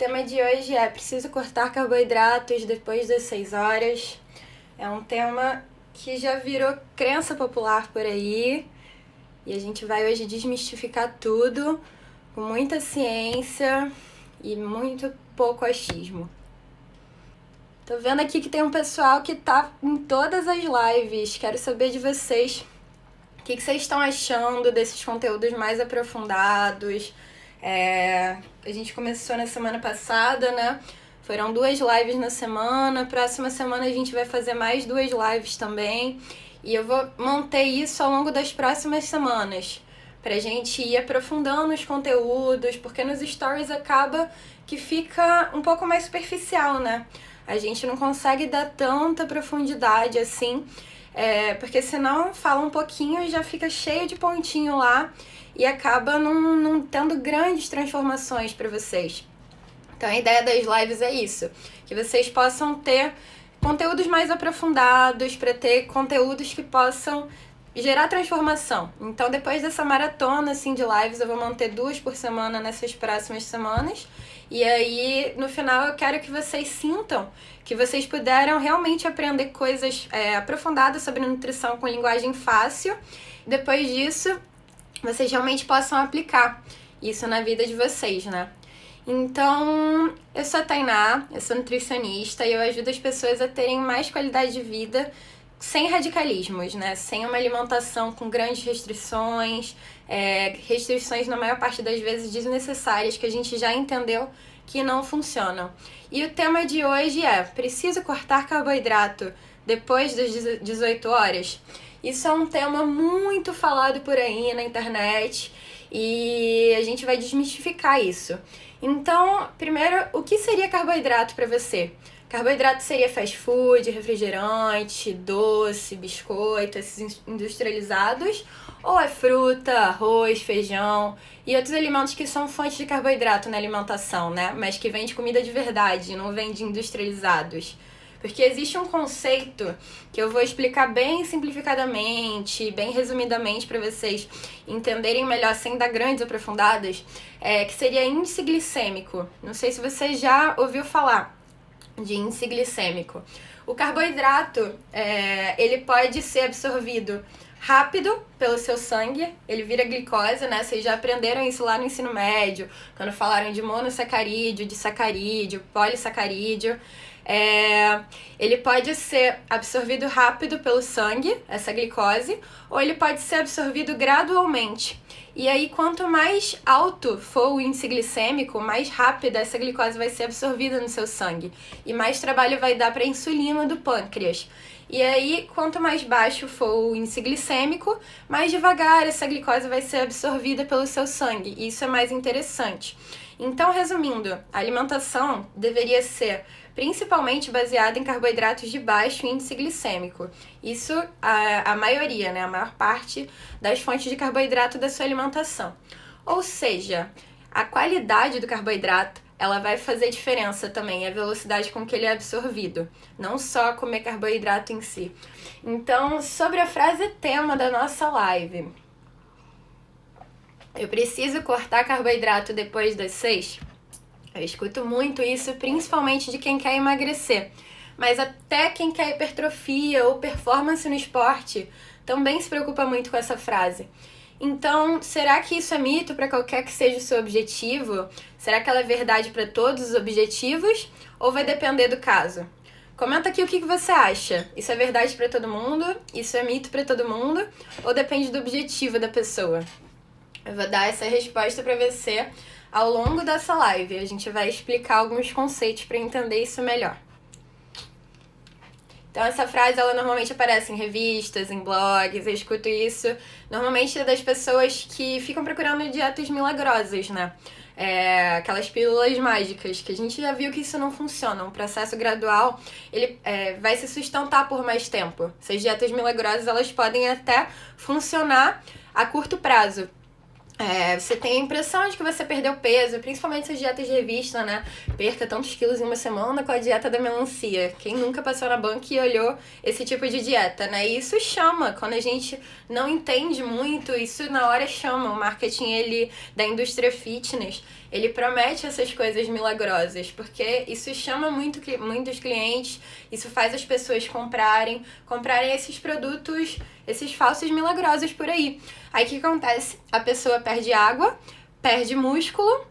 tema de hoje é: preciso cortar carboidratos depois das 6 horas. É um tema que já virou crença popular por aí e a gente vai hoje desmistificar tudo com muita ciência e muito pouco achismo. Tô vendo aqui que tem um pessoal que tá em todas as lives. Quero saber de vocês o que vocês estão achando desses conteúdos mais aprofundados. A gente começou na semana passada, né? Foram 2 lives na semana. Próxima semana a gente vai fazer mais 2 lives também. E eu vou manter isso ao longo das próximas semanas, pra gente ir aprofundando os conteúdos, porque nos stories acaba que fica um pouco mais superficial, né? A gente não consegue dar tanta profundidade assim, porque senão fala um pouquinho e já fica cheio de pontinho lá e acaba não tendo grandes transformações para vocês. Então a ideia das lives é isso, que vocês possam ter conteúdos mais aprofundados, para ter conteúdos que possam gerar transformação. Então depois dessa maratona assim, de lives, eu vou manter 2 por semana nessas próximas semanas. E aí, no final, eu quero que vocês sintam que vocês puderam realmente aprender coisas aprofundadas sobre nutrição com linguagem fácil. Depois disso, vocês realmente possam aplicar isso na vida de vocês, né? Então, eu sou a Tainá, eu sou nutricionista e eu ajudo as pessoas a terem mais qualidade de vida sem radicalismos, né? Sem uma alimentação com grandes restrições, restrições na maior parte das vezes desnecessárias, que a gente já entendeu que não funcionam. E o tema de hoje é: preciso cortar carboidrato depois das 18 horas? Isso é um tema muito falado por aí na internet e a gente vai desmistificar isso. Então, primeiro, o que seria carboidrato para você? Carboidrato seria fast food, refrigerante, doce, biscoito, esses industrializados? Ou é fruta, arroz, feijão e outros alimentos que são fontes de carboidrato na alimentação, né? Mas que vêm de comida de verdade, não vêm de industrializados. Porque existe um conceito que eu vou explicar bem simplificadamente, bem resumidamente para vocês entenderem melhor sem dar grandes aprofundadas, que seria índice glicêmico. Não sei se você já ouviu falar de índice glicêmico. O carboidrato, ele pode ser absorvido rápido pelo seu sangue, ele vira glicose, né? Vocês já aprenderam isso lá no ensino médio, quando falaram de monossacarídeo, de sacarídeo, polissacarídeo. Ele pode ser absorvido rápido pelo sangue, essa glicose, ou ele pode ser absorvido gradualmente. E aí, quanto mais alto for o índice glicêmico, mais rápida essa glicose vai ser absorvida no seu sangue. E mais trabalho vai dar para a insulina do pâncreas. E aí, quanto mais baixo for o índice glicêmico, mais devagar essa glicose vai ser absorvida pelo seu sangue. E isso é mais interessante. Então, resumindo, a alimentação deveria ser principalmente baseada em carboidratos de baixo índice glicêmico. Isso a maioria, né? A maior parte das fontes de carboidrato da sua alimentação. Ou seja, a qualidade do carboidrato, ela vai fazer diferença também, a velocidade com que ele é absorvido, não só comer carboidrato em si. Então, sobre a frase tema da nossa live: eu preciso cortar carboidrato depois das 6? Eu escuto muito isso, principalmente de quem quer emagrecer. Mas até quem quer hipertrofia ou performance no esporte também se preocupa muito com essa frase. Então, será que isso é mito para qualquer que seja o seu objetivo? Será que ela é verdade para todos os objetivos? Ou vai depender do caso? Comenta aqui o que você acha. Isso é verdade para todo mundo? Isso é mito para todo mundo? Ou depende do objetivo da pessoa? Eu vou dar essa resposta para você ao longo dessa live. A gente vai explicar alguns conceitos para entender isso melhor. Então, essa frase, ela normalmente aparece em revistas, em blogs, eu escuto isso normalmente das pessoas que ficam procurando dietas milagrosas, né? Aquelas pílulas mágicas, que a gente já viu que isso não funciona. Um processo gradual, ele vai se sustentar por mais tempo. Essas dietas milagrosas, elas podem até funcionar a curto prazo. Você tem a impressão de que você perdeu peso, principalmente essas dietas de revista, né? Perca tantos quilos em uma semana com a dieta da melancia. Quem nunca passou na banca e olhou esse tipo de dieta, né? E isso chama, quando a gente não entende muito, isso na hora chama. O marketing da indústria fitness, ele promete essas coisas milagrosas, porque isso chama muitos clientes, isso faz as pessoas comprarem esses produtos, esses falsos milagrosos por aí. Aí o que acontece? A pessoa perde água, perde músculo,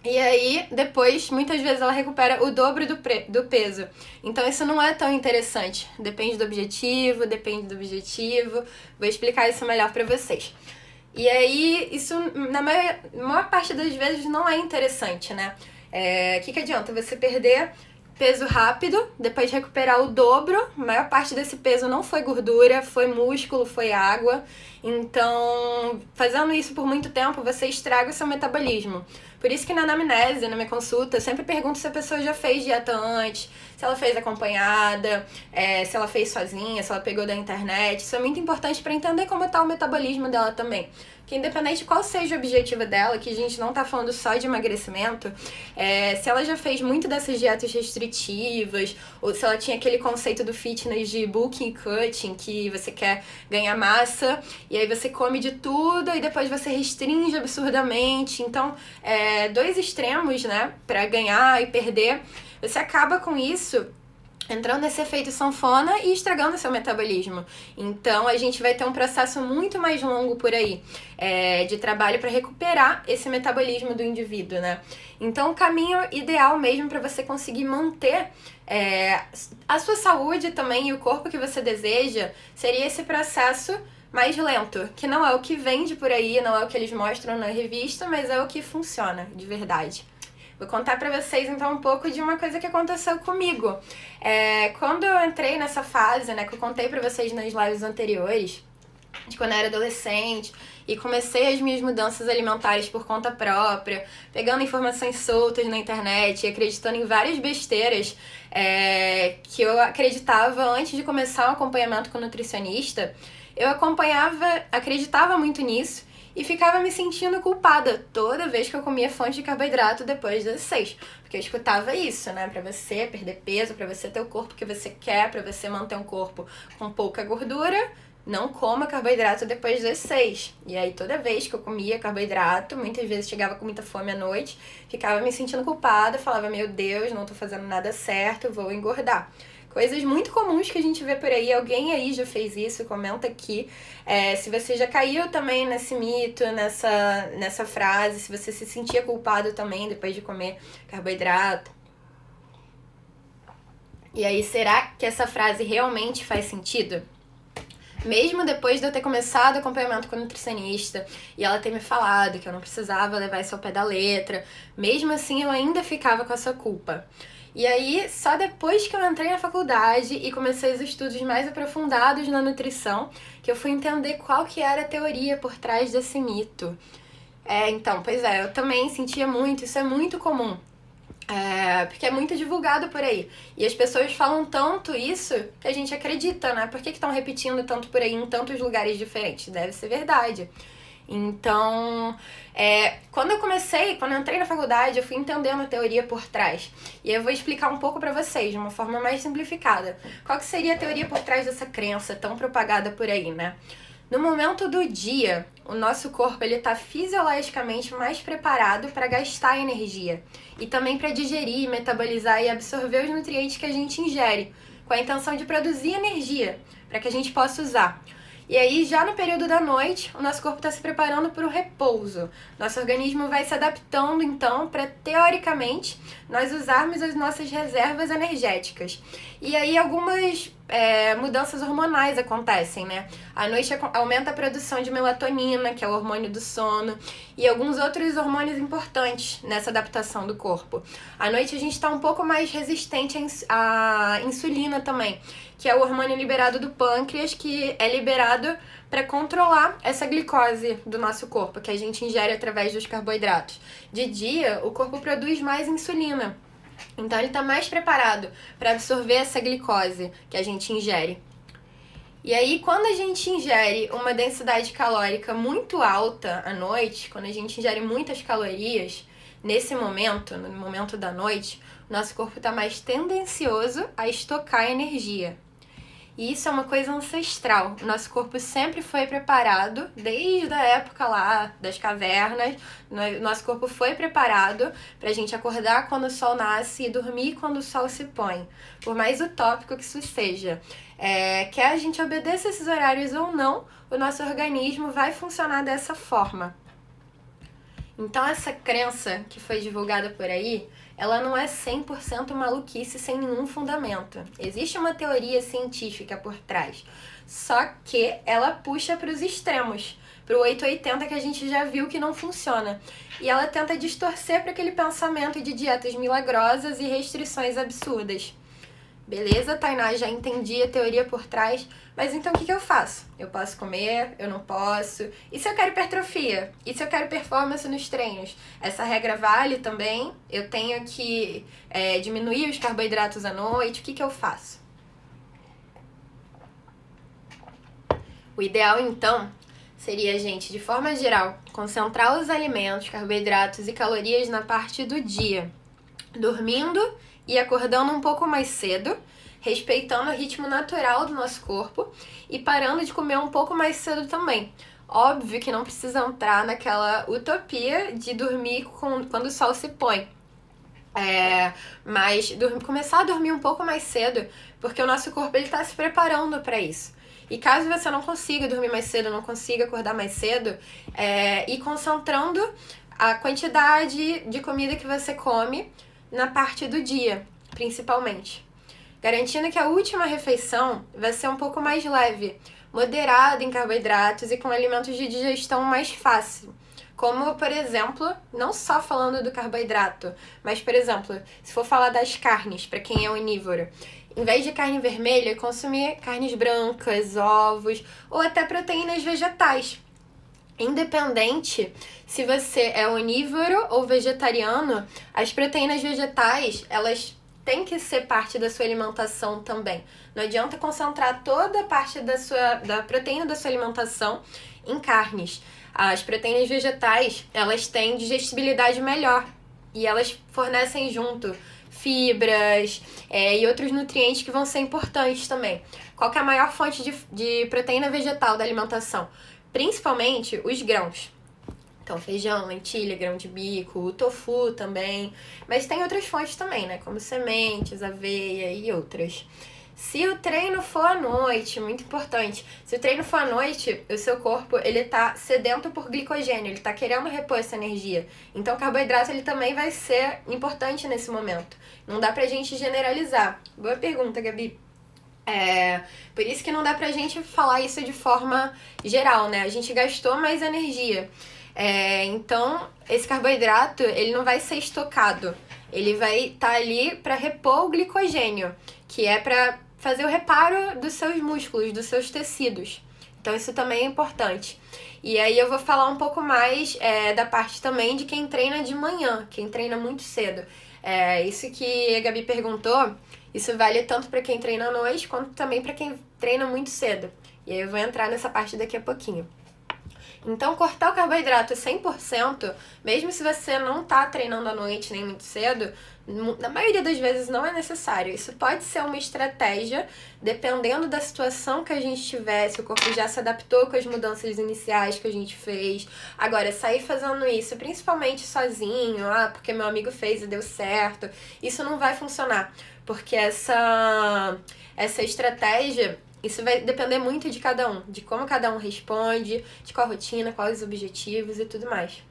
e aí, depois, muitas vezes ela recupera o dobro do peso. Então, isso não é tão interessante. Depende do objetivo. Vou explicar isso melhor pra vocês. E aí, isso, na maior parte das vezes, não é interessante, né? Que adianta você perder peso rápido, depois recuperar o dobro? A maior parte desse peso não foi gordura, foi músculo, foi água. Então, fazendo isso por muito tempo, você estraga o seu metabolismo. Por isso que na anamnese, na minha consulta, eu sempre pergunto se a pessoa já fez dieta antes, se ela fez acompanhada, se ela fez sozinha, se ela pegou da internet. Isso é muito importante para entender como está o metabolismo dela também. Que independente de qual seja o objetivo dela, que a gente não tá falando só de emagrecimento, se ela já fez muito dessas dietas restritivas, ou se ela tinha aquele conceito do fitness de bulking cutting, que você quer ganhar massa, e aí você come de tudo, e depois você restringe absurdamente. Então, dois extremos, né, pra ganhar e perder. Você acaba com isso entrando nesse efeito sanfona e estragando seu metabolismo. Então, a gente vai ter um processo muito mais longo por aí, de trabalho para recuperar esse metabolismo do indivíduo, né? Então, o caminho ideal mesmo para você conseguir manter a sua saúde também e o corpo que você deseja seria esse processo mais lento, que não é o que vende por aí, não é o que eles mostram na revista, mas é o que funciona de verdade. Vou contar pra vocês, então, um pouco de uma coisa que aconteceu comigo. Quando eu entrei nessa fase, né, que eu contei pra vocês nas lives anteriores, de quando eu era adolescente, e comecei as minhas mudanças alimentares por conta própria, pegando informações soltas na internet e acreditando em várias besteiras que eu acreditava antes de começar um acompanhamento com nutricionista, eu acreditava muito nisso, e ficava me sentindo culpada toda vez que eu comia fonte de carboidrato depois das 6. Porque eu escutava isso, né? Pra você perder peso, pra você ter o corpo que você quer, pra você manter um corpo com pouca gordura, não coma carboidrato depois das 6. E aí toda vez que eu comia carboidrato, muitas vezes chegava com muita fome à noite, ficava me sentindo culpada, falava, meu Deus, não tô fazendo nada certo, vou engordar. Coisas muito comuns que a gente vê por aí. Alguém aí já fez isso, comenta aqui. Se você já caiu também nesse mito, nessa frase, se você se sentia culpado também depois de comer carboidrato. E aí, será que essa frase realmente faz sentido? Mesmo depois de eu ter começado o acompanhamento com a nutricionista e ela ter me falado que eu não precisava levar isso ao pé da letra, mesmo assim eu ainda ficava com essa culpa. E aí, só depois que eu entrei na faculdade e comecei os estudos mais aprofundados na nutrição, que eu fui entender qual que era a teoria por trás desse mito. Então, pois eu também sentia muito, isso é muito comum. Porque é muito divulgado por aí. E as pessoas falam tanto isso que a gente acredita, né? Por que estão repetindo tanto por aí em tantos lugares diferentes? Deve ser verdade. Então, quando eu entrei na faculdade, eu fui entendendo a teoria por trás. E eu vou explicar um pouco pra vocês, de uma forma mais simplificada. Qual que seria a teoria por trás dessa crença tão propagada por aí, né? No momento do dia, o nosso corpo está fisiologicamente mais preparado para gastar energia e também para digerir, metabolizar e absorver os nutrientes que a gente ingere, com a intenção de produzir energia para que a gente possa usar. E aí, já no período da noite, o nosso corpo está se preparando para o repouso. Nosso organismo vai se adaptando, então, para, teoricamente, nós usarmos as nossas reservas energéticas. E aí, algumas mudanças hormonais acontecem, né? À noite aumenta a produção de melatonina, que é o hormônio do sono, e alguns outros hormônios importantes nessa adaptação do corpo. À noite a gente está um pouco mais resistente à insulina também, que é o hormônio liberado do pâncreas, que é liberado para controlar essa glicose do nosso corpo, que a gente ingere através dos carboidratos. De dia, o corpo produz mais insulina. Então, ele está mais preparado para absorver essa glicose que a gente ingere. E aí, quando a gente ingere uma densidade calórica muito alta à noite, quando a gente ingere muitas calorias, nesse momento, no momento da noite, nosso corpo está mais tendencioso a estocar energia. E isso é uma coisa ancestral. O nosso corpo sempre foi preparado, desde a época lá das cavernas, nosso corpo foi preparado pra gente acordar quando o sol nasce e dormir quando o sol se põe. Por mais utópico que isso seja. Quer a gente obedeça esses horários ou não, o nosso organismo vai funcionar dessa forma. Então essa crença que foi divulgada por aí, ela não é 100% maluquice sem nenhum fundamento. Existe uma teoria científica por trás, só que ela puxa para os extremos, para o 880 que a gente já viu que não funciona. E ela tenta distorcer para aquele pensamento de dietas milagrosas e restrições absurdas. Beleza, Tainá, já entendi a teoria por trás, mas então o que eu faço? Eu posso comer? Eu não posso? E se eu quero hipertrofia? E se eu quero performance nos treinos? Essa regra vale também? Eu tenho que diminuir os carboidratos à noite? O que eu faço? O ideal, então, seria, gente, de forma geral, concentrar os alimentos, carboidratos e calorias na parte do dia, dormindo e acordando um pouco mais cedo, respeitando o ritmo natural do nosso corpo e parando de comer um pouco mais cedo também. Óbvio que não precisa entrar naquela utopia de dormir quando o sol se põe. Mas começar a dormir um pouco mais cedo, porque o nosso corpo está se preparando para isso. E caso você não consiga dormir mais cedo, não consiga acordar mais cedo, ir concentrando a quantidade de comida que você come na parte do dia, principalmente. Garantindo que a última refeição vai ser um pouco mais leve, moderada em carboidratos e com alimentos de digestão mais fácil. Como, por exemplo, não só falando do carboidrato, mas, por exemplo, se for falar das carnes, para quem é onívoro, em vez de carne vermelha, consumir carnes brancas, ovos ou até proteínas vegetais. Independente se você é onívoro ou vegetariano, as proteínas vegetais, elas têm que ser parte da sua alimentação também. Não adianta concentrar toda a parte da proteína da sua alimentação em carnes. As proteínas vegetais, elas têm digestibilidade melhor e elas fornecem junto fibras e outros nutrientes que vão ser importantes também. Qual que é a maior fonte de proteína vegetal da alimentação? Principalmente os grãos. Então, feijão, lentilha, grão de bico, o tofu também. Mas tem outras fontes também, né? Como sementes, aveia e outras. Se o treino for à noite, muito importante, se o treino for à noite, o seu corpo, ele tá sedento por glicogênio, ele tá querendo repor essa energia. Então, o carboidrato, ele também vai ser importante nesse momento. Não dá pra gente generalizar. Boa pergunta, Gabi. Por isso que não dá pra gente falar isso de forma geral, né? A gente gastou mais energia. Então, esse carboidrato, ele não vai ser estocado. Ele vai estar ali para repor o glicogênio, que é para fazer o reparo dos seus músculos, dos seus tecidos. Então, isso também é importante. E aí eu vou falar um pouco mais da parte também de quem treina de manhã, quem treina muito cedo. Isso que a Gabi perguntou, isso vale tanto para quem treina à noite, quanto também para quem treina muito cedo. E aí eu vou entrar nessa parte daqui a pouquinho. Então, cortar o carboidrato 100%, mesmo se você não tá treinando à noite nem muito cedo, na maioria das vezes não é necessário. Isso pode ser uma estratégia, dependendo da situação que a gente tiver, se o corpo já se adaptou com as mudanças iniciais que a gente fez. Agora, sair fazendo isso, principalmente sozinho, porque meu amigo fez e deu certo, isso não vai funcionar. Porque essa estratégia, isso vai depender muito de cada um, de como cada um responde, de qual rotina, quais os objetivos e tudo mais.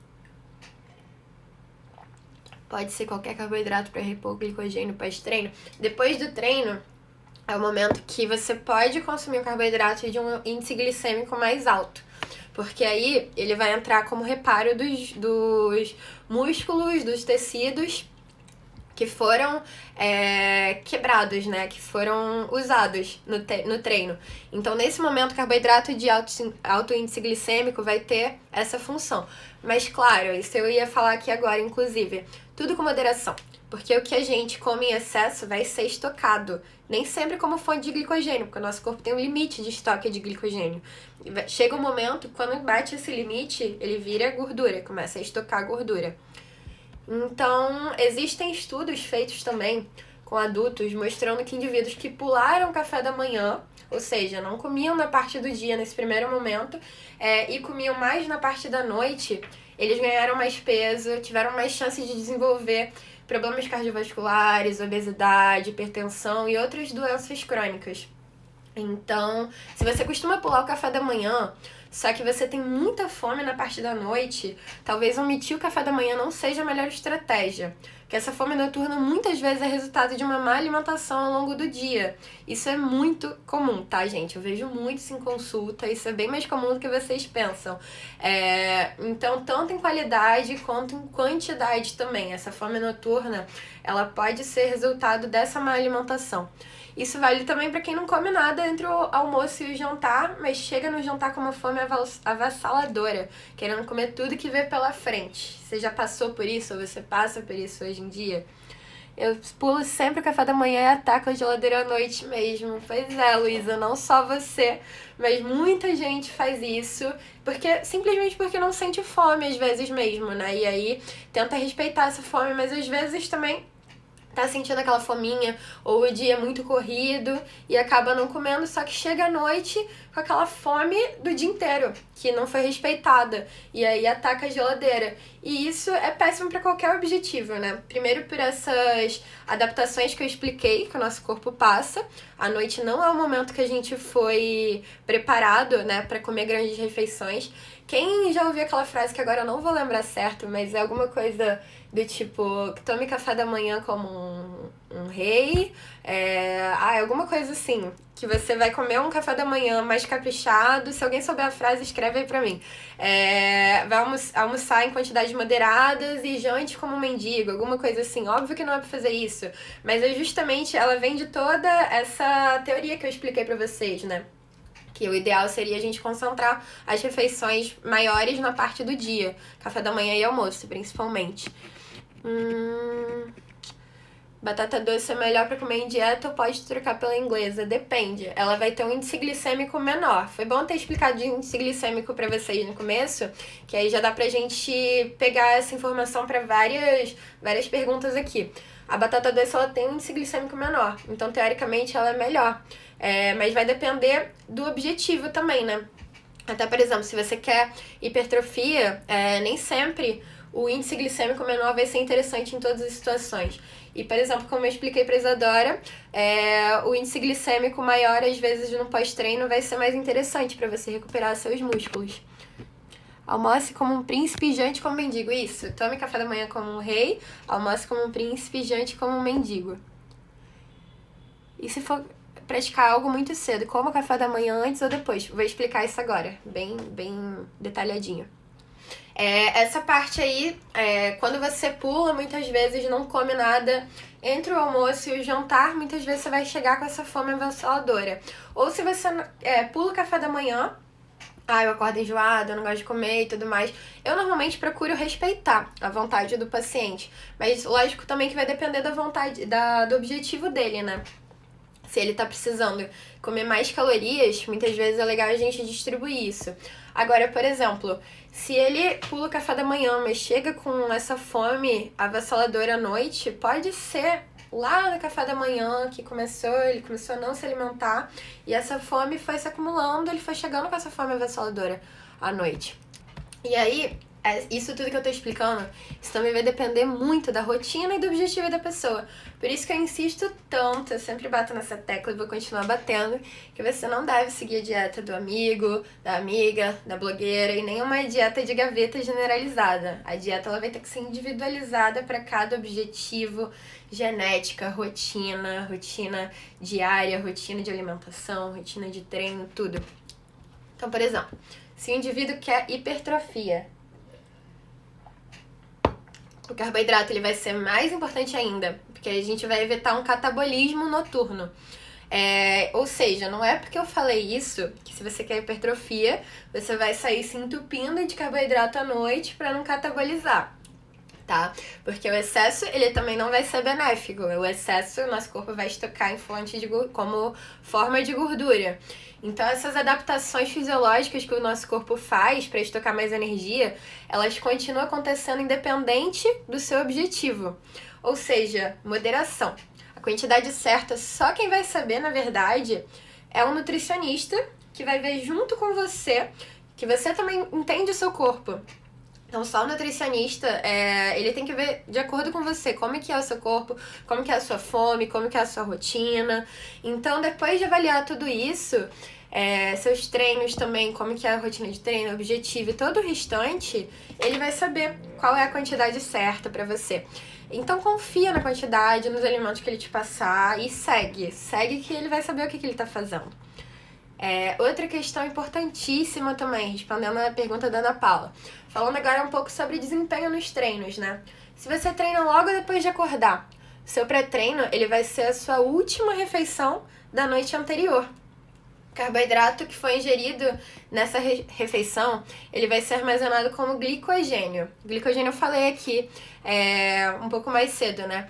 Pode ser qualquer carboidrato para repor o glicogênio pós-treino. Depois do treino, é o momento que você pode consumir um carboidrato de um índice glicêmico mais alto. Porque aí ele vai entrar como reparo dos músculos, dos tecidos que foram quebrados, né? Que foram usados no treino. Então, nesse momento, o carboidrato de alto índice glicêmico vai ter essa função. Mas, claro, isso eu ia falar aqui agora, inclusive, tudo com moderação. Porque o que a gente come em excesso vai ser estocado. Nem sempre como fonte de glicogênio, porque o nosso corpo tem um limite de estoque de glicogênio. Chega um momento, quando bate esse limite, ele vira gordura, começa a estocar gordura. Então, existem estudos feitos também com adultos, mostrando que indivíduos que pularam o café da manhã, ou seja, não comiam na parte do dia nesse primeiro momento, e comiam mais na parte da noite, eles ganharam mais peso, tiveram mais chances de desenvolver problemas cardiovasculares, obesidade, hipertensão e outras doenças crônicas. Então, se você costuma pular o café da manhã, só que você tem muita fome na parte da noite, talvez omitir o café da manhã não seja a melhor estratégia. Porque essa fome noturna muitas vezes é resultado de uma má alimentação ao longo do dia. Isso é muito comum, tá, gente? Eu vejo muito isso em consulta, isso é bem mais comum do que vocês pensam. Então, tanto em qualidade quanto em quantidade também. Essa fome noturna, ela pode ser resultado dessa má alimentação. Isso vale também para quem não come nada entre o almoço e o jantar, mas chega no jantar com uma fome avassaladora, querendo comer tudo que vê pela frente. Você já passou por isso, ou você passa por isso hoje em dia? Eu pulo sempre o café da manhã e ataco a geladeira à noite mesmo. Pois é, Luísa, não só você, mas muita gente faz isso, simplesmente porque não sente fome às vezes mesmo, né? E aí tenta respeitar essa fome, mas às vezes também tá sentindo aquela fominha, ou o dia é muito corrido e acaba não comendo, só que chega à noite com aquela fome do dia inteiro, que não foi respeitada, e aí ataca a geladeira. E isso é péssimo para qualquer objetivo, né? Primeiro por essas adaptações que eu expliquei, que o nosso corpo passa. À noite não é o momento que a gente foi preparado, né, para comer grandes refeições. Quem já ouviu aquela frase que agora eu não vou lembrar certo, mas é alguma coisa do tipo, que tome café da manhã como um rei, alguma coisa assim, que você vai comer um café da manhã mais caprichado. Se alguém souber a frase, escreve aí pra mim. Vai almoçar em quantidades moderadas e jante como um mendigo, alguma coisa assim. Óbvio que não é pra fazer isso, mas justamente ela vem de toda essa teoria que eu expliquei pra vocês, né? Que o ideal seria a gente concentrar as refeições maiores na parte do dia. Café da manhã e almoço, principalmente. Batata doce é melhor para comer em dieta ou pode trocar pela inglesa? Depende. Ela vai ter um índice glicêmico menor. Foi bom ter explicado de índice glicêmico para vocês no começo, que aí já dá pra gente pegar essa informação para várias perguntas aqui. A batata doce ela tem um índice glicêmico menor, então teoricamente ela é melhor. Mas vai depender do objetivo também, né? Até, por exemplo, se você quer hipertrofia, nem sempre o índice glicêmico menor vai ser interessante em todas as situações. E, por exemplo, como eu expliquei para a Isadora, o índice glicêmico maior, às vezes, no pós-treino, vai ser mais interessante para você recuperar seus músculos. Almoce como um príncipe e jante como um mendigo. Isso, tome café da manhã como um rei, almoce como um príncipe e jante como um mendigo. E se for praticar algo muito cedo, como café da manhã antes ou depois? Vou explicar isso agora, bem detalhadinho. Essa parte aí, quando você pula, muitas vezes não come nada entre o almoço e o jantar, muitas vezes você vai chegar com essa fome avassaladora. Ou se você pula o café da manhã, eu acordo enjoada, eu não gosto de comer e tudo mais. Eu normalmente procuro respeitar a vontade do paciente, mas lógico também que vai depender da vontade, do objetivo dele, né? Se ele tá precisando comer mais calorias, muitas vezes é legal a gente distribuir isso. Agora, por exemplo, se ele pula o café da manhã, mas chega com essa fome avassaladora à noite, pode ser lá no café da manhã que ele começou a não se alimentar e essa fome foi se acumulando, ele foi chegando com essa fome avassaladora à noite. E aí, isso tudo que eu tô explicando, isso também vai depender muito da rotina e do objetivo da pessoa. Por isso que eu insisto tanto, eu sempre bato nessa tecla e vou continuar batendo, que você não deve seguir a dieta do amigo, da amiga, da blogueira e nenhuma dieta de gaveta generalizada. A dieta ela vai ter que ser individualizada para cada objetivo, genética, rotina diária, rotina de alimentação, rotina de treino, tudo. Então, por exemplo, se o indivíduo quer hipertrofia, o carboidrato ele vai ser mais importante ainda, porque a gente vai evitar um catabolismo noturno. Ou seja, não é porque eu falei isso que se você quer hipertrofia, você vai sair se entupindo de carboidrato à noite para não catabolizar, tá? Porque o excesso, ele também não vai ser benéfico. O excesso, o nosso corpo vai estocar em como forma de gordura. Então, essas adaptações fisiológicas que o nosso corpo faz para estocar mais energia, elas continuam acontecendo independente do seu objetivo. Ou seja, moderação. A quantidade certa, só quem vai saber, na verdade, é um nutricionista que vai ver junto com você, que você também entende o seu corpo. Então, só o nutricionista, ele tem que ver de acordo com você como que é o seu corpo, como que é a sua fome, como que é a sua rotina. Então, depois de avaliar tudo isso, seus treinos também, como que é a rotina de treino, objetivo e todo o restante, ele vai saber qual é a quantidade certa pra você. Então, confia na quantidade, nos alimentos que ele te passar e segue. Segue que ele vai saber o que ele tá fazendo. Outra questão importantíssima também, respondendo a pergunta da Ana Paula. Falando agora um pouco sobre desempenho nos treinos, né? Se você treina logo depois de acordar, seu pré-treino ele vai ser a sua última refeição da noite anterior. O carboidrato que foi ingerido nessa refeição, ele vai ser armazenado como glicogênio. Glicogênio eu falei aqui um pouco mais cedo, né?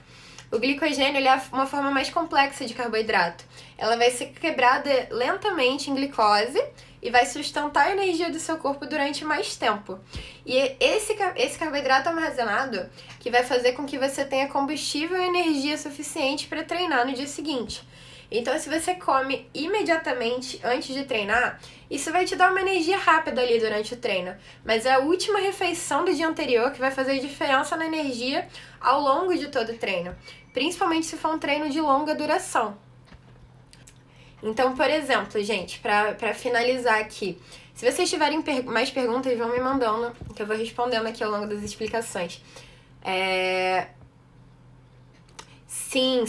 O glicogênio ele é uma forma mais complexa de carboidrato. Ela vai ser quebrada lentamente em glicose e vai sustentar a energia do seu corpo durante mais tempo. E esse carboidrato armazenado que vai fazer com que você tenha combustível e energia suficiente para treinar no dia seguinte. Então, se você come imediatamente antes de treinar, isso vai te dar uma energia rápida ali durante o treino. Mas é a última refeição do dia anterior que vai fazer diferença na energia ao longo de todo o treino. Principalmente se for um treino de longa duração. Então, por exemplo, gente, para finalizar aqui, se vocês tiverem mais perguntas, vão me mandando, que eu vou respondendo aqui ao longo das explicações. Sim.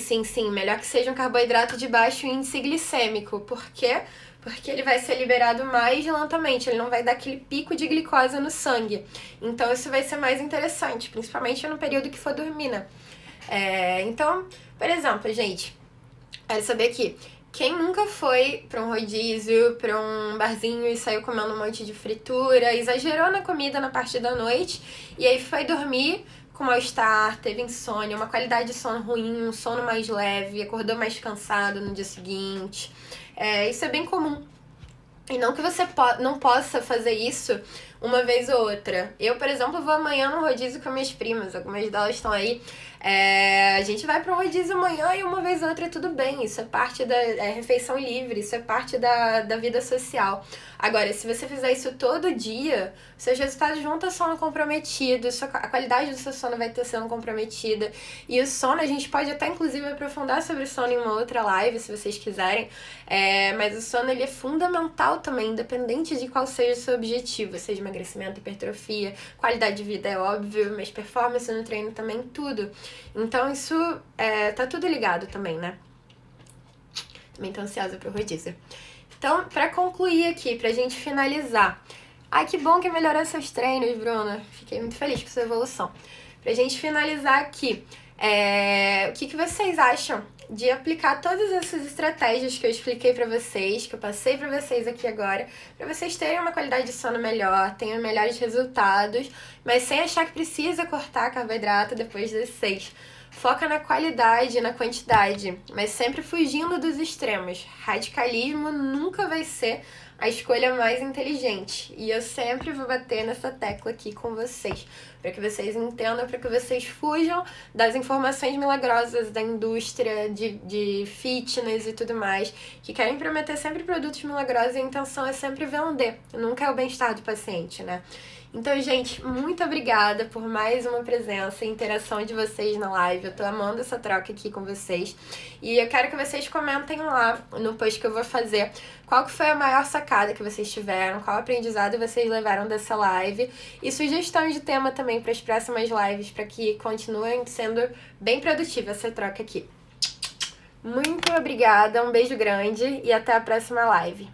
Melhor que seja um carboidrato de baixo índice glicêmico. Por quê? Porque ele vai ser liberado mais lentamente, ele não vai dar aquele pico de glicose no sangue. Então, isso vai ser mais interessante, principalmente no período que for dormir, né? Então, por exemplo, gente, quero saber aqui, quem nunca foi pra um rodízio, pra um barzinho e saiu comendo um monte de fritura, exagerou na comida na parte da noite e aí foi dormir com mal-estar, teve insônia, uma qualidade de sono ruim, um sono mais leve, acordou mais cansado no dia seguinte. Isso é bem comum. E não que você não possa fazer isso uma vez ou outra. Eu, por exemplo, vou amanhã no rodízio com minhas primas, algumas delas estão aí. A gente vai para um rodízio amanhã e uma vez ou outra tudo bem. Isso é parte da refeição livre, isso é parte da vida social. Agora, se você fizer isso todo dia, seus resultados vão ter sono comprometido, a qualidade do seu sono vai ter sendo comprometida. E o sono, a gente pode até inclusive aprofundar sobre o sono em uma outra live, se vocês quiserem. Mas o sono ele é fundamental também, independente de qual seja o seu objetivo, seja emagrecimento, hipertrofia, qualidade de vida é óbvio, mas performance no treino também, tudo. Então isso tá tudo ligado também, né? Também tô ansiosa pro rodízio. Então, pra concluir aqui, pra gente finalizar. Ai, que bom que melhorou seus treinos, Bruna. Fiquei muito feliz com sua evolução. Pra gente finalizar aqui, o que vocês acham de aplicar todas essas estratégias que eu expliquei pra vocês, que eu passei pra vocês aqui agora, pra vocês terem uma qualidade de sono melhor, tenham melhores resultados, mas sem achar que precisa cortar carboidrato depois das 6. Foca na qualidade e na quantidade, mas sempre fugindo dos extremos. Radicalismo nunca vai ser a escolha mais inteligente. E eu sempre vou bater nessa tecla aqui com vocês, para que vocês entendam, para que vocês fujam das informações milagrosas da indústria de fitness e tudo mais, que querem prometer sempre produtos milagrosos e a intenção é sempre vender, nunca é o bem-estar do paciente, né? Então, gente, muito obrigada por mais uma presença e interação de vocês na live. Eu tô amando essa troca aqui com vocês. E eu quero que vocês comentem lá no post que eu vou fazer qual que foi a maior sacada que vocês tiveram, qual aprendizado vocês levaram dessa live e sugestões de tema também para as próximas lives, para que continuem sendo bem produtiva essa troca aqui. Muito obrigada, um beijo grande e até a próxima live.